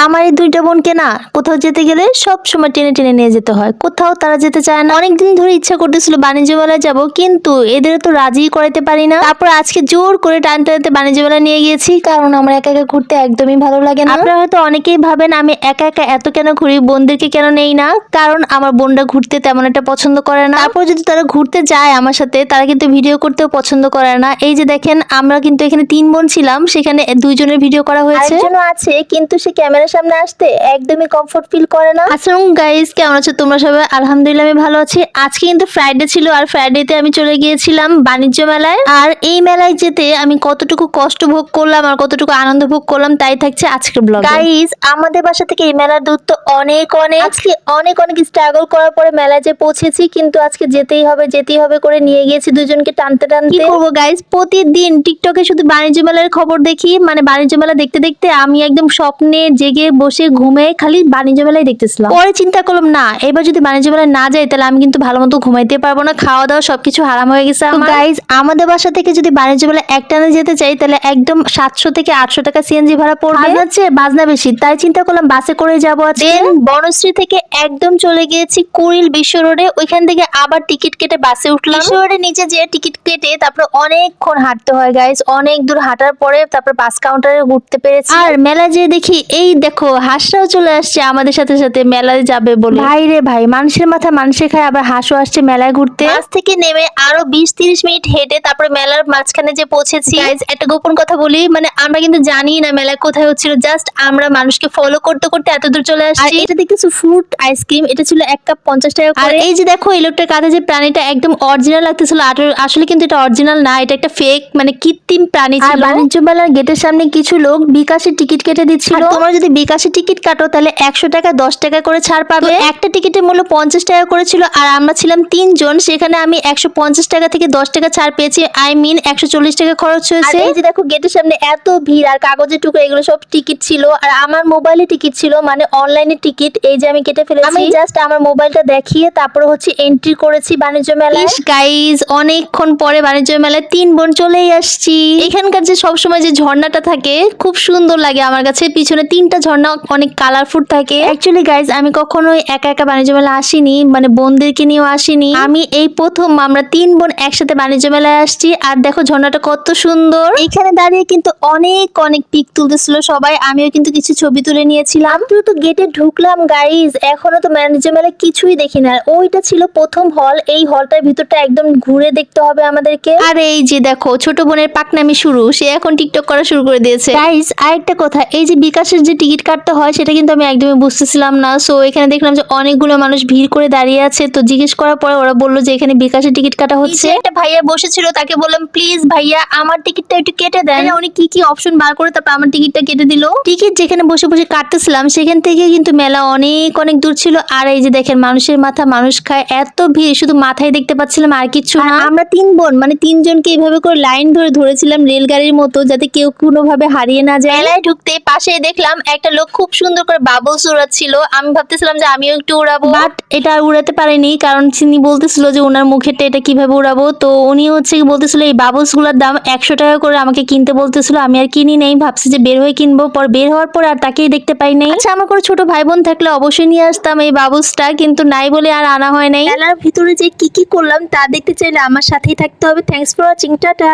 আমার এই দুইটা বোনকে না কোথাও যেতে গেলে সব সময় টেনে টেনে নিয়ে যেতে হয়, কোথাও তারা যেতে চায় না। অনেকদিন ধরে ইচ্ছা করতেছিল বাণিজ্য মেলায় যাব, কিন্তু এদের তো রাজি করাইতে পারি না। তারপর আজকে জোর করে টানতে টানতে বাণিজ্য মেলায় নিয়ে গিয়েছি, কারণ আমার একা একা ঘুরতে একদমই ভালো লাগে না। আপনারা হয়তো অনেকেই ভাবেন আমি একা একা এত কেন ঘুরি, বোনদেরকে কেন নেই না, কারণ আমার বোনরা ঘুরতে তেমন একটা পছন্দ করে না। তারপর যদি তারা ঘুরতে যায় আমার সাথে, তারা কিন্তু ভিডিও করতেও পছন্দ করে না। এই যে দেখেন, আমরা কিন্তু এখানে 3 বোন ছিলাম, সেখানে 2 জনের ভিডিও করা হয়েছে, আরেকজন আছে কিন্তু সে ক্যামেরার সামনে আসতে একদমই কমফোর্ট ফিল করে না। আসসালামু গাইস, কেমন আছো তোমরা সবাই? আলহামদুলিল্লাহ আমি ভালো আছি। আজকে কিন্তু ফ্রাইডে ছিল, আর ফ্রাইডেতে আমি চলে গিয়েছিলাম বাণিজ্য মেলায়। আর এই মেলায় যেতে আমি কতটুকু কষ্ট ভোগ করলাম আর কতটুকু আনন্দ ভোগ করলাম তাই থাকছে আজকের ব্লগে। গাইস, আমাদের বাসা থেকে এই মেলার দূরত্ব অনেক অনেক, আজকে অনেক অনেক স্ট্রাগল করার পরে মেলায় যে পৌঁছেছি, কিন্তু আজকে যেতেই হবে করে নিয়ে গিয়েছি দুজনকে টানতে টানতে। কি করবো গাইস, প্রতিদিন টিকটকে শুধু বাণিজ্য মেলার খবর দেখি, মানে বাণিজ্য মেলা দেখতে দেখতে আমি একদম স্বপ্নে জেগে বসে ঘুমে খালি বাণিজ্য মেলায় দেখতেছিলাম। পরে চিন্তা করলাম না, এবার যদি বাণিজ্য মেলায় না যাই তাহলে আমি কিন্তু ভালো মতো ঘুমাইতে পারবো না, খাওয়া দাওয়া সবকিছু হারাম হয়ে গেছে আমার। গাইস, আমাদের বাসা থেকে যদি বাণিজ্য মেলায় একটানে যেতে চাই তাহলে একদম 700 থেকে 800 টাকা সিএনজি ভাড়া পড়বে। হচ্ছে বাজনা বেশি, তাই চিন্তা করলাম বাসে করে যাবো আজকে। বনশ্রী থেকে একদম চলে গিয়েছি কুড়িল বিশ্ব রোডে, ওইখান থেকে আবার টিকিট কেটে বাসে উঠলাম। বিশ্ব রোডে নিচে যে টিকিট কেটে তারপর অনেকক্ষণ হাঁটতে হয় গাইস, অনেক দূর হাঁটার পরে তারপর বাস কাউন্টারে উঠতে পেরেছি। আর মেলা যে দেখি, এই দেখো হাঁসরাও চলে আসছে আমাদের সাথে সাথে মেলায় যাবে বলে। ভাই রে ভাই, মানুষের মাথা মানুষের খায়, আবার হাঁসও আসছে মেলায় ঘুরতে। বাস থেকে নেমে আরো 20-30 মিনিট হেঁটে তারপরে মেলার মাঝখানে যে পৌঁছেছি। গাইস, একটা গোপন কথা বলি, মানে আমরা কিন্তু জানি না মেলা কোথায় হচ্ছিল, জাস্ট আমরা মানুষকে ফলো করতে করতে এত দূর চলে আসছি। আর এটা দেখতেছো ফ্রুট আইসক্রিম, এটা ছিল 1 কাপ 50 টাকা করে। আর এই যে দেখো এই লোকটার কাঁধে যে প্রাণীটা একদম অরিজিনাল লাগতেছিল, আসলে কিন্তু এটা অরিজিনাল না, এটা একটা ফেক মানে কৃত্রিম প্রাণী ছিল। বাণিজ্য মেলার গেটের সামনে কিছু লোক বিকাশের টিকিট কেটে দিচ্ছিল। তোমরা যদি বিকাশের টিকিট কাটো তাহলে 100 টাকা 10 টাকা করে ছাড় পাবে। একটা টিকিটের মূল্য 50 টাকা করেছিল, আর আমরা ছিলাম 3 জন, সেখানে আমি 150 টাকা থেকে 10 টাকা ছাড় পেয়েছি, আই মিন 140 টাকা খরচ হয়েছে। এই যে দেখো গেটের সামনে এত ভিড়, আর কাগজের টুকরো এগুলো সব টিকিট ছিল, আর আমার মোবাইলে টিকিট ছিল, মানে অনলাইনে টিকিট। এই যে আমি কেটে ফেলেছি, আমি জাস্ট আমার মোবাইলটা দেখিয়ে তারপরে হচ্ছে এন্ট্রি করেছি বাণিজ্য মেলায়। গাইস, অনেকক্ষণ পরে বাণিজ্য মেলায় 3 বোন চলেই আসছি। এখানকার যে সবসময় যে ঝর্ণাটা থাকে খুব সুন্দর লাগে আমার কাছে, পিছনে 3টা ঝর্ণা অনেক কালারফুল থাকে। অ্যাকচুয়ালি গাইস, আমি কখনোই একা একা বাণিজ্য মেলা আসিনি, মানে বোনদেরকে নিয়েও আসিনি। আমি এই প্রথম আমরা 3 বোন একসাথে বাণিজ্য মেলায় আসছি। আর দেখো ঝর্ণাটা কত সুন্দর, এখানে দাঁড়িয়ে কিন্তু অনেক অনেক পিক তুলতেছিল সবাই, আমিও কিন্তু কিছু ছবি তুলে নিয়েছিলাম। তো গেটে ঢুকলাম গাইস, এখনো তো বাণিজ্য মেলায় কিছুই দেখি না। ওইটা ছিল প্রথম হল, এই হলটার ভিতরটা একদম ঘুরে দেখতে হবে আমাদেরকে। আর এই যে দেখো ছোট বোনের পাকনামি শুরু, সে এখন টিকটক করা শুরু করে দিয়েছে। গাইস, আরেকটা কথা, এই যে বিকাশের যে টিকিট কাটতে হয় সেটা কিন্তু আমি একদমই বুঝতেছিলাম না। সো এখানে দেখলাম যে অনেকগুলো মানুষ ভিড় করে দাঁড়িয়ে আছে, তো জিজ্ঞেস করার পরে ওরা বললো যে এখানে বিকাশের টিকিট কাটা হচ্ছে। একটা ভাইয়া বসেছিল, তাকে বললাম প্লিজ ভাইয়া আমার টিকিটটা একটু কেটে দেন। উনি কি কি অপশন বার করে তারপর আমার টিকিটটা কেটে দিল। টিকিট যেখানে বসে বসে কাটতেছিলাম সেখান থেকে কিন্তু মেলা অনেক অনেক দূর ছিল। আর এই যে দেখেন মানুষের মাথা মানুষ খায়, এত ভিড় শুধু মাথায় দেখতে পাচ্ছিলাম আর কিছু না। আমরা 3 বোন মানে 3 জনকে এইভাবে করে লাইন ধরে ধরেছিলাম রেলগাড়ির মতো, যাতে কেউ কোনোভাবে হারিয়ে না যায়। মেলায় ঢুকতে পাশে দেখলাম একটা লোক খুব সুন্দর করে বাবলস উড়াচ্ছিল, আমি ভাবতেছিলাম যে আমিও একটু উড়াবো, বাট এটা উড়াতে পারিনি, কারণ চিনি বলতেছিল যে ওনার মুখেরটা এটা কিভাবে উড়াবো। তো উনি হচ্ছে বলতেছিল এই বাবলস গুলার দাম 100 টাকা করে আমাকে কিনতে বলতেছিল। আমি আর কিনি নেই, ভাবছি যে বের হয়ে কিনবো। পর বের হওয়ার পর আর তাকেই দেখতে পাই নাই। আচ্ছা, আমার কোনো ছোট ভাই বোন থাকলে অবশ্যই নিয়ে আসতাম এই বাবলসটা, কিন্তু নাই বলে আর আনা হয় নাই। মেলার ভিতরে যে কি কি করলাম তা দেখতে চাইলে আমার সাথেই থাকতে হবে। Thanks for watching, tata.